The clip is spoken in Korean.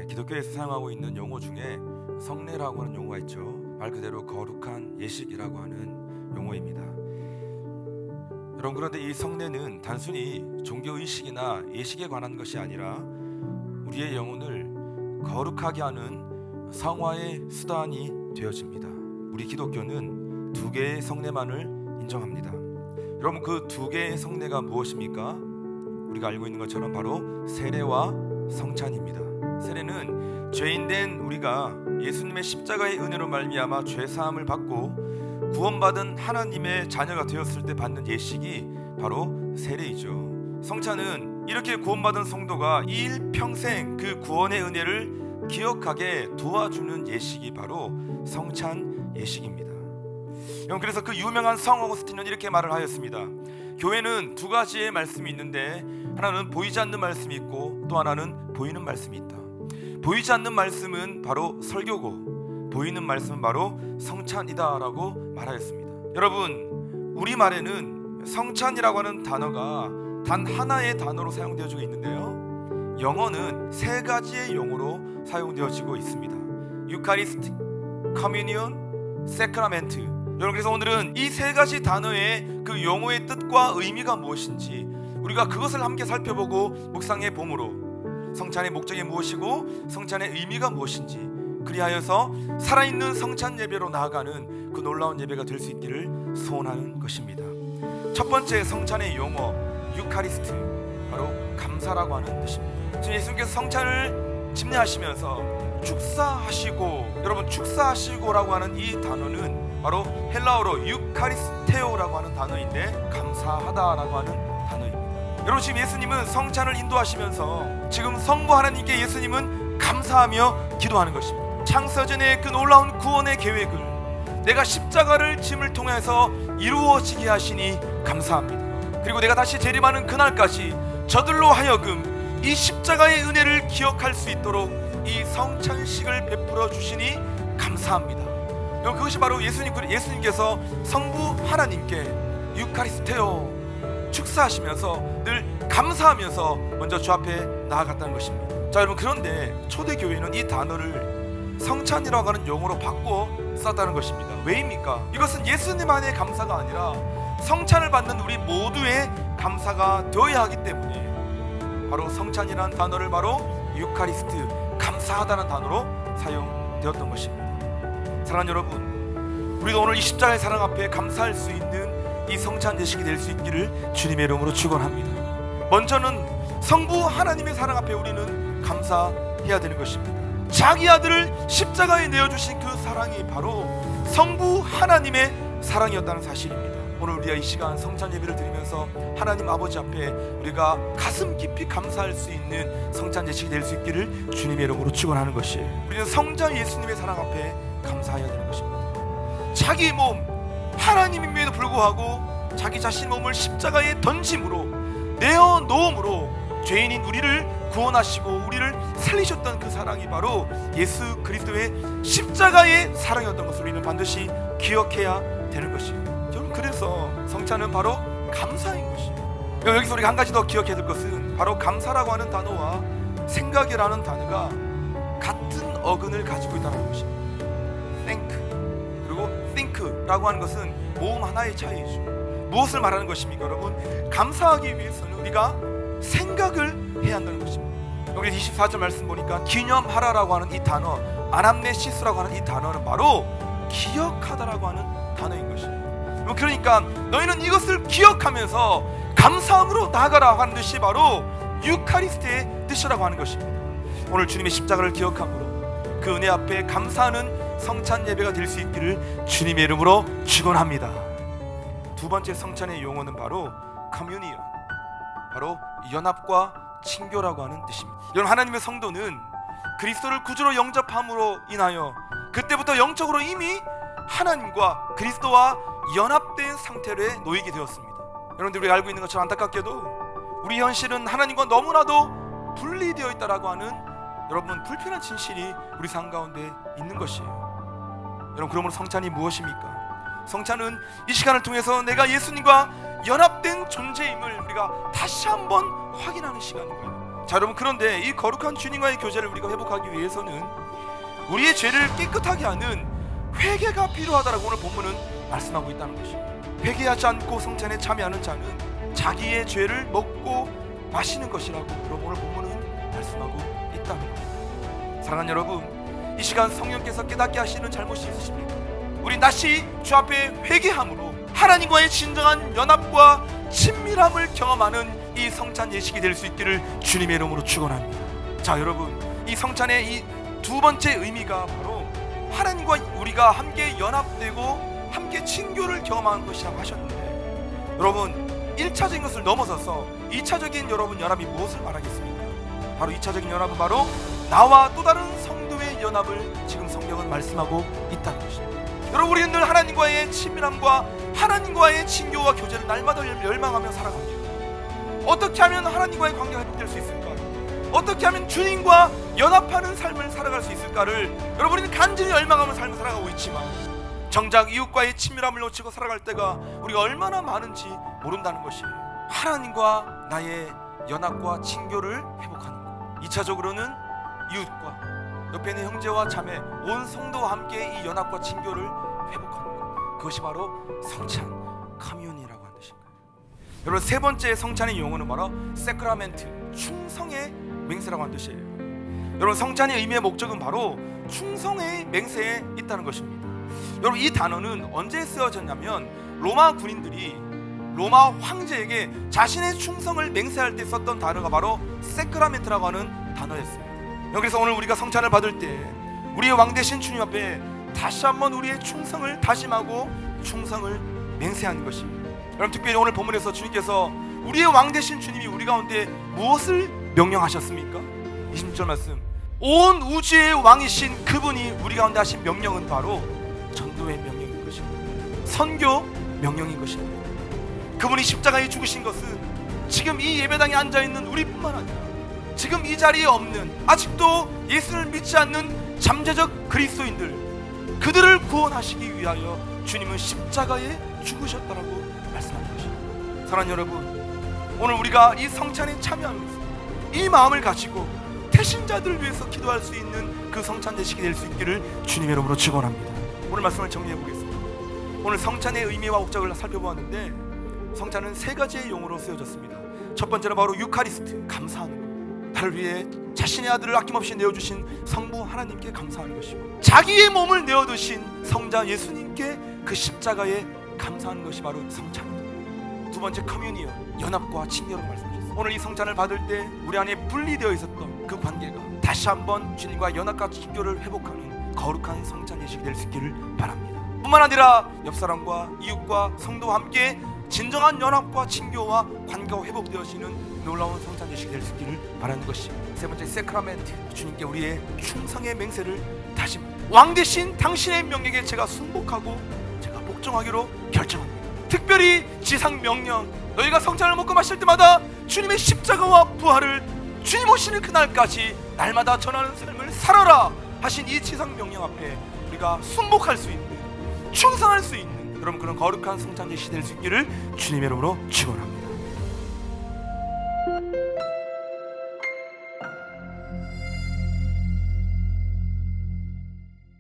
기독교에서 사용하고 있는 용어 중에 성례라고 하는 용어가 있죠. 말 그대로 거룩한 예식이라고 하는 용어입니다. 여러분, 그런데 이 성례는 단순히 종교의식이나 예식에 관한 것이 아니라 우리의 영혼을 거룩하게 하는 성화의 수단이 되어집니다. 우리 기독교는 두 개의 성례만을 인정합니다. 여러분, 그 두 개의 성례가 무엇입니까? 우리가 알고 있는 것처럼 바로 세례와 성찬입니다. 세례는 죄인된 우리가 예수님의 십자가의 은혜로 말미암아 죄사함을 받고 구원받은 하나님의 자녀가 되었을 때 받는 예식이 바로 세례이죠. 성찬은 이렇게 구원받은 성도가 일평생 그 구원의 은혜를 기억하게 도와주는 예식이 바로 성찬 예식입니다. 그래서 그 유명한 성 어거스틴은 이렇게 말을 하였습니다. 교회는 두 가지의 말씀이 있는데 하나는 보이지 않는 말씀이 있고 또 하나는 보이는 말씀이 있다. 보이지 않는 말씀은 바로 설교고 보이는 말씀은 바로 성찬이다 라고 말하였습니다. 여러분, 우리말에는 성찬이라고 하는 단어가 단 하나의 단어로 사용되어지고 있는데요, 영어는 세 가지의 용어로 사용되어지고 있습니다. 유카리스트, 커뮤니온, 세크라멘트. 여러분, 그래서 오늘은 이 세 가지 단어의 그 용어의 뜻과 의미가 무엇인지 우리가 그것을 함께 살펴보고 묵상해 봄으로 성찬의 목적이 무엇이고 성찬의 의미가 무엇인지, 그리하여서 살아있는 성찬 예배로 나아가는 그 놀라운 예배가 될 수 있기를 소원하는 것입니다. 첫 번째 성찬의 용어 유카리스트, 바로 감사라고 하는 뜻입니다. 지금 예수님께서 성찬을 집례하시면서 축사하시고, 여러분 축사하시고라고 하는 이 단어는 바로 헬라어로 유카리스테오라고 하는 단어인데 감사하다라고 하는 단어입니다. 여러분, 지금 예수님은 성찬을 인도하시면서 지금 성부 하나님께 예수님은 감사하며 기도하는 것입니다. 창세전의 그 놀라운 구원의 계획을 내가 십자가를 짐을 통해서 이루어지게 하시니 감사합니다. 그리고 내가 다시 재림하는 그날까지 저들로 하여금 이 십자가의 은혜를 기억할 수 있도록 이 성찬식을 베풀어 주시니 감사합니다. 여러분, 그것이 바로 예수님께서 성부 하나님께 유카리스테오 축사하시면서 늘 감사하면서 먼저 주 앞에 나아갔다는 것입니다. 자, 여러분, 그런데 초대교회는 이 단어를 성찬이라고 하는 용어로 바꿔 썼다는 것입니다. 왜입니까? 이것은 예수님 안의 감사가 아니라 성찬을 받는 우리 모두의 감사가 되어야 하기 때문에 바로 성찬이라는 단어를 바로 유카리스트, 감사하다는 단어로 사용되었던 것입니다. 사랑하는 여러분, 우리도 오늘 이 십자가의 사랑 앞에 감사할 수 있는 이 성찬 예식이 될 수 있기를 주님의 이름으로 축원합니다. 먼저는 성부 하나님의 사랑 앞에 우리는 감사해야 되는 것입니다. 자기 아들을 십자가에 내어주신 그 사랑이 바로 성부 하나님의 사랑이었다는 사실입니다. 오늘 우리가 이 시간 성찬 예배를 드리면서 하나님 아버지 앞에 우리가 가슴 깊이 감사할 수 있는 성찬 예식이 될 수 있기를 주님의 이름으로 축원하는 것이에요. 우리는 성자 예수님의 사랑 앞에 감사해야 되는 것입니다. 자기 몸, 하나님임에도 불구하고 자기 자신 몸을 십자가에 던짐으로, 내어놓음으로 죄인인 우리를 구원하시고 우리를 살리셨던 그 사랑이 바로 예수 그리스도의 십자가의 사랑이었던 것을 우리는 반드시 기억해야 되는 것입니다. 여러분, 그래서 성찬은 바로 감사인 것이에요. 여기서 우리가 한 가지 더 기억해야 될 것은 바로 감사라고 하는 단어와 생각이라는 단어가 같은 어근을 가지고 있다는 것입니다. Thank 그리고 think라고 하는 것은 모음 하나의 차이죠. 무엇을 말하는 것입니까? 여러분, 감사하기 위해서는 우리가 생각을 해야 한다는 것입니다. 여기 24절 말씀 보니까 기념하라라고 하는 이 단어, 아남네시스라고 하는 이 단어는 바로 기억하다라고 하는 단어인 것이에요. 그러니까 너희는 이것을 기억하면서 감사함으로 나아가라 하는 뜻이 바로 유카리스트의 뜻이라고 하는 것입니다. 오늘 주님의 십자가를 기억함으로 그 은혜 앞에 감사하는 성찬 예배가 될 수 있기를 주님의 이름으로 축원합니다. 두 번째 성찬의 용어는 바로 커뮤니언, 바로 연합과 친교라고 하는 뜻입니다. 여러분, 하나님의 성도는 그리스도를 구주로 영접함으로 인하여 그때부터 영적으로 이미 하나님과 그리스도와 연합된 상태로 놓이게 되었습니다. 여러분들, 우리가 알고 있는 것처럼 안타깝게도 우리 현실은 하나님과 너무나도 분리되어 있다라고 하는 여러분 불편한 진실이 우리 삶 가운데 있는 것이에요. 여러분, 그러므로 성찬이 무엇입니까? 성찬은 이 시간을 통해서 내가 예수님과 연합된 존재임을 우리가 다시 한번 확인하는 시간인 거예요. 자 여러분, 그런데 이 거룩한 주님과의 교제를 우리가 회복하기 위해서는 우리의 죄를 깨끗하게 하는 회개가 필요하다라고 오늘 본문은 말씀하고 있다는 것입니다. 회개하지 않고 성찬에 참여하는 자는 자기의 죄를 먹고 마시는 것이라고 여러분 오늘 본문은 말씀하고 있다는 겁니다. 사랑하는 여러분, 이 시간 성령께서 깨닫게 하시는 잘못이 있으십니까? 우리 다시 주 앞에 회개함으로 하나님과의 진정한 연합과 친밀함을 경험하는 이 성찬 예식이 될 수 있기를 주님의 이름으로 축원합니다. 자 여러분, 이 성찬의 이 두 번째 의미가 바로 하나님과 우리가 함께 연합되고 함께 친교를 경험하는 것이라고 하셨는데, 여러분 1차적인 것을 넘어서서 2차적인 여러분 연합이 무엇을 말하겠습니까? 바로 2차적인 연합은 바로 나와 또 다른 성도의 연합을 지금 성경은 말씀하고 있다는 것입니다. 여러분, 우리는 늘 하나님과의 친밀함과 하나님과의 친교와 교제를 날마다 열망하며 살아갑니다. 어떻게 하면 하나님과의 관계가 회복될 수 있을까? 어떻게 하면 주님과 연합하는 삶을 살아갈 수 있을까를 여러분은 간절히 열망하며 삶을 살아가고 있지만, 정작 이웃과의 친밀함을 놓치고 살아갈 때가 우리가 얼마나 많은지 모른다는 것이에요. 하나님과 나의 연합과 친교를 회복하는 것, 2차적으로는 이웃과 옆에 있는 형제와 자매, 온 성도와 함께 이 연합과 친교를 회복하는 것, 그것이 바로 성찬, 커뮤니라고 하는 것입니다. 여러분, 세 번째 성찬의 용어는 바로 세크라멘트, 충성의 맹세라고 하는 뜻이에요. 여러분, 성찬의 의미의 목적은 바로 충성의 맹세에 있다는 것입니다. 여러분, 이 단어는 언제 쓰여졌냐면 로마 군인들이 로마 황제에게 자신의 충성을 맹세할 때 썼던 단어가 바로 세크라멘트라고 하는 단어였습니다. 그래서 오늘 우리가 성찬을 받을 때 우리의 왕 되신 주님 앞에 다시 한번 우리의 충성을 다짐하고 충성을 맹세하는 것입니다. 여러분, 특별히 오늘 본문에서 주님께서 우리의 왕 되신 주님이 우리 가운데 무엇을 명령하셨습니까? 20절 말씀, 온 우주의 왕이신 그분이 우리 가운데 하신 명령은 바로 전도의 명령인 것입니다. 선교 명령인 것입니다. 그분이 십자가에 죽으신 것은 지금 이 예배당에 앉아있는 우리뿐만 아니라 지금 이 자리에 없는, 아직도 예수를 믿지 않는 잠재적 그리스도인들, 그들을 구원하시기 위하여 주님은 십자가에 죽으셨다라고 말씀하는 것입니다. 사랑하는 여러분, 오늘 우리가 이 성찬에 참여하면서 이 마음을 가지고 태신자들을 위해서 기도할 수 있는 그 성찬 예식이 될 수 있기를 주님의 이름으로 축원합니다. 오늘 말씀을 정리해 보겠습니다. 오늘 성찬의 의미와 목적을 살펴보았는데, 성찬은 세 가지의 용어로 쓰여졌습니다. 첫 번째는 바로 유카리스트, 감사하는 것, 나를 위해 자신의 아들을 아낌없이 내어주신 성부 하나님께 감사하는 것이고, 자기의 몸을 내어두신 성자 예수님께 그 십자가에 감사하는 것이 바로 성찬입니다. 두 번째, 커뮤니언, 연합과 친교로 말씀하셨습니다. 오늘 이 성찬을 받을 때 우리 안에 분리되어 있었던 그 관계가 다시 한번 주님과 연합과 친교를 회복하는 거룩한 성찬 예식이 될 수 있기를 바랍니다. 뿐만 아니라 옆 사람과 이웃과 성도와 함께 진정한 연합과 친교와 관계가 회복되어지는 놀라운 성찬 예식이 될 수 있기를 바라는 것입니다. 세 번째, 세크라멘트, 주님께 우리의 충성의 맹세를 다시, 왕 되신 당신의 명령에 제가 순복하고 제가 복종하기로 결정합니다. 특별히 지상 명령, 너희가 성찬을 먹고 마실 때마다 주님의 십자가와 부활을 주님 오시는 그날까지 날마다 전하는 삶을 살아라 하신 이 지상 명령 앞에 우리가 순복할 수 있는, 충성할 수 있는 여러분 그런 거룩한 성찬 예식이 될 수 있기를 주님의 이름으로 축원합니다.